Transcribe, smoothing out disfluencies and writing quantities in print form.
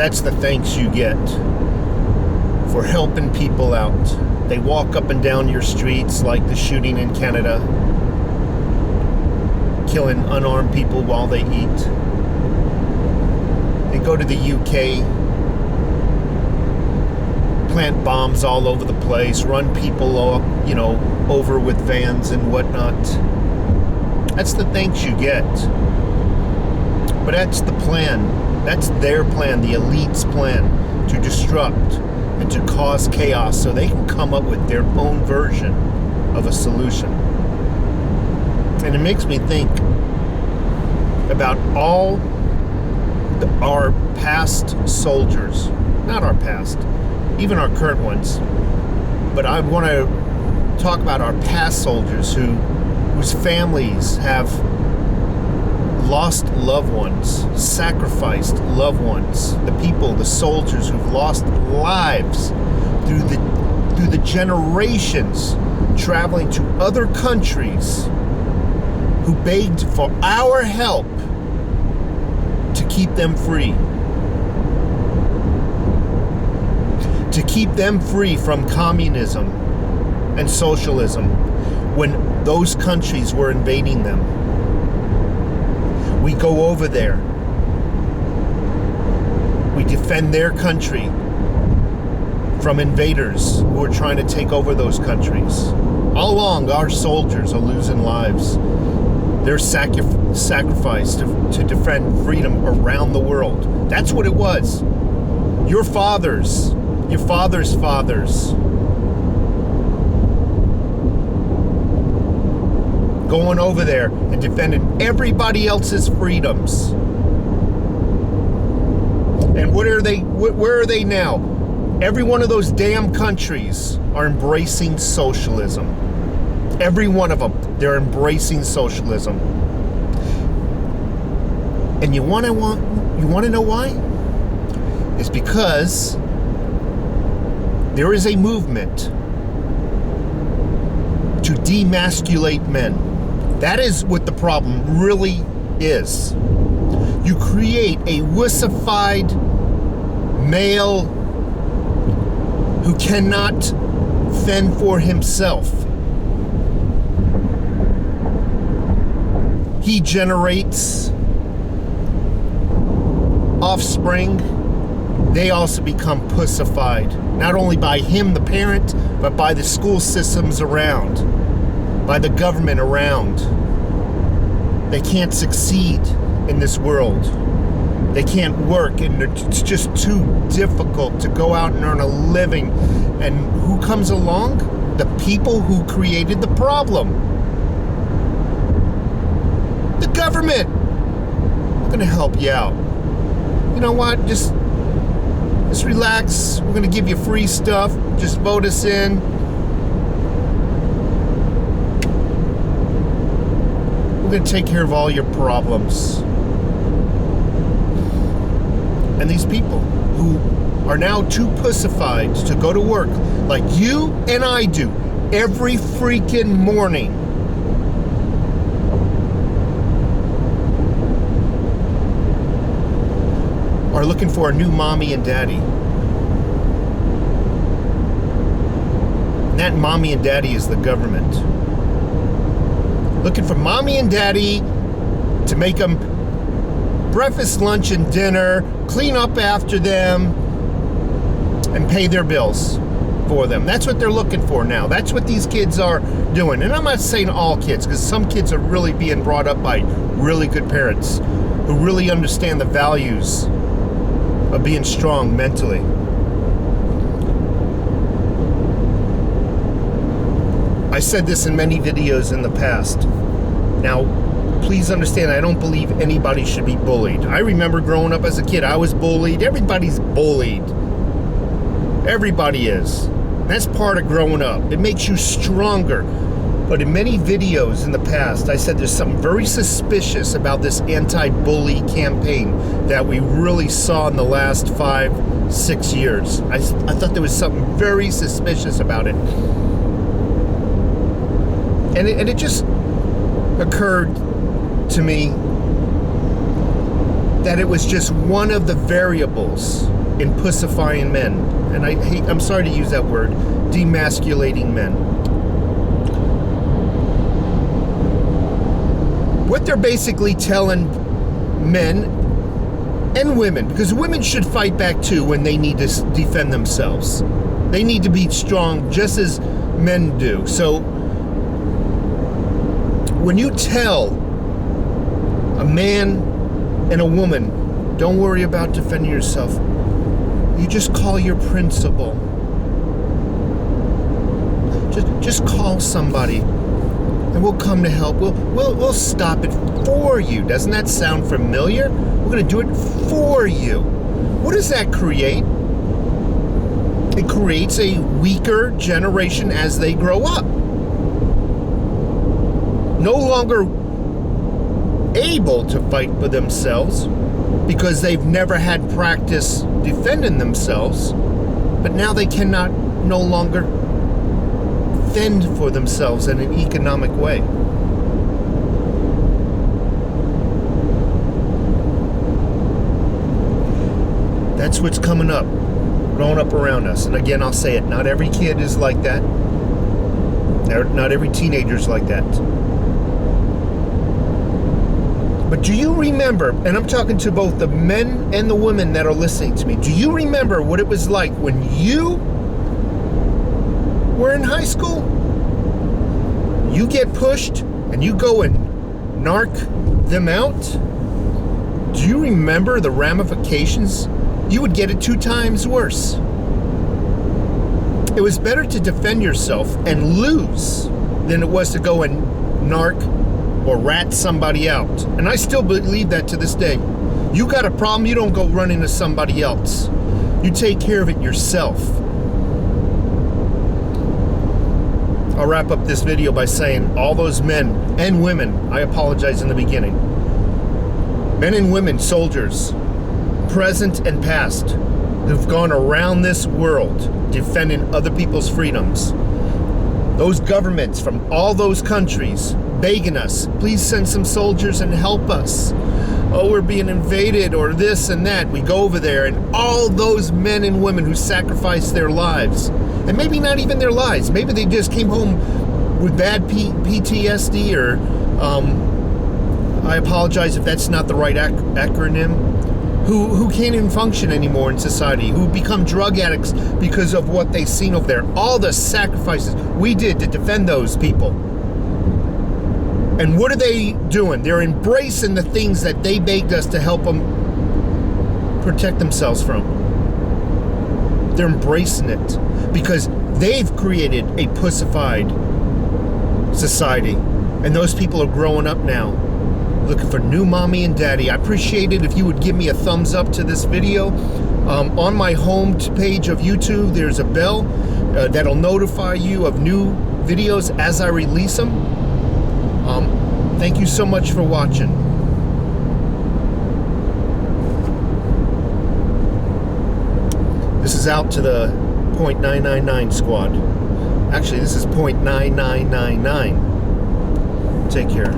That's the thanks you get for helping people out. They walk up and down your streets like the shooting in Canada, killing unarmed people while they eat. They go to the UK, plant bombs all over the place, run people over with vans and whatnot. That's the thanks you get. But that's the plan. That's their plan, the elite's plan, to disrupt and to cause chaos so they can come up with their own version of a solution. And it makes me think about all our past soldiers, not our past, even our current ones, but I want to talk about our past soldiers whose families have lost loved ones, sacrificed loved ones, the people, the soldiers who've lost lives through the generations traveling to other countries, who begged for our help to keep them free. To keep them free from communism and socialism when those countries were invading them. We go over there. We defend their country from invaders who are trying to take over those countries. All along, our soldiers are losing lives. They're sacrificed to defend freedom around the world. That's what it was. Your fathers, your fathers' fathers, going over there and defending everybody else's freedoms. And where are they now? Every one of those damn countries are embracing socialism. Every one of them, they're embracing socialism. And you want to know why? It's because there is a movement to demasculate men. That is what the problem really is. You create a wussified male who cannot fend for himself. He generates offspring. They also become pussified, not only by him, the parent, but by the school systems around, by the government around. They can't succeed in this world. They can't work, and it's just too difficult to go out and earn a living. And who comes along? The people who created the problem. The government. We're going to help you out. You know what? Just relax. We're going to give you free stuff. Just vote us in. We're going to take care of all your problems. And these people who are now too pussified to go to work, like you and I do every freaking morning, are looking for a new mommy and daddy. And that mommy and daddy is the government. Looking for mommy and daddy to make them breakfast, lunch, and dinner, clean up after them, and pay their bills for them. That's what they're looking for now. That's what these kids are doing. And I'm not saying all kids, because some kids are really being brought up by really good parents who really understand the values of being strong mentally. I said this in many videos in the past. Now, please understand, I don't believe anybody should be bullied. I remember growing up as a kid, I was bullied. Everybody's bullied. Everybody is. That's part of growing up. It makes you stronger. But in many videos in the past, I said there's something very suspicious about this anti-bully campaign that we really saw in the last 5-6 years. I thought there was something very suspicious about it. And it just occurred to me that it was just one of the variables in pussifying men. And I'm sorry to use that word, demasculating men. What they're basically telling men and women, because women should fight back too when they need to defend themselves. They need to be strong just as men do. So when you tell a man and a woman, don't worry about defending yourself, you just call your principal. Just call somebody and we'll come to help. We'll stop it for you. Doesn't that sound familiar? We're going to do it for you. What does that create? It creates a weaker generation as they grow up. No longer able to fight for themselves because they've never had practice defending themselves, but now they cannot no longer fend for themselves in an economic way. That's what's coming up, growing up around us. And again, I'll say it, not every kid is like that. Not every teenager is like that. But do you remember, and I'm talking to both the men and the women that are listening to me, do you remember what it was like when you were in high school? You get pushed and you go and narc them out? Do you remember the ramifications? You would get it 2 times worse. It was better to defend yourself and lose than it was to go and narc or rat somebody out. And I still believe that to this day. You got a problem, you don't go run into somebody else. You take care of it yourself. I'll wrap up this video by saying all those men and women, I apologize in the beginning, men and women, soldiers, present and past, who've gone around this world defending other people's freedoms. Those governments from all those countries begging us, please send some soldiers and help us. Oh, we're being invaded or this and that. We go over there and all those men and women who sacrificed their lives, and maybe not even their lives, maybe they just came home with bad PTSD or, I apologize if that's not the right acronym, who can't even function anymore in society, who become drug addicts because of what they've seen over there. All the sacrifices we did to defend those people. And what are they doing? They're embracing the things that they begged us to help them protect themselves from. They're embracing it because they've created a pussified society. And those people are growing up now, looking for new mommy and daddy. I appreciate it if you would give me a thumbs up to this video. On my home page of YouTube, there's a bell that'll notify you of new videos as I release them. Thank you so much for watching. This is out to the .999 squad. Actually, this is .9999. Take care.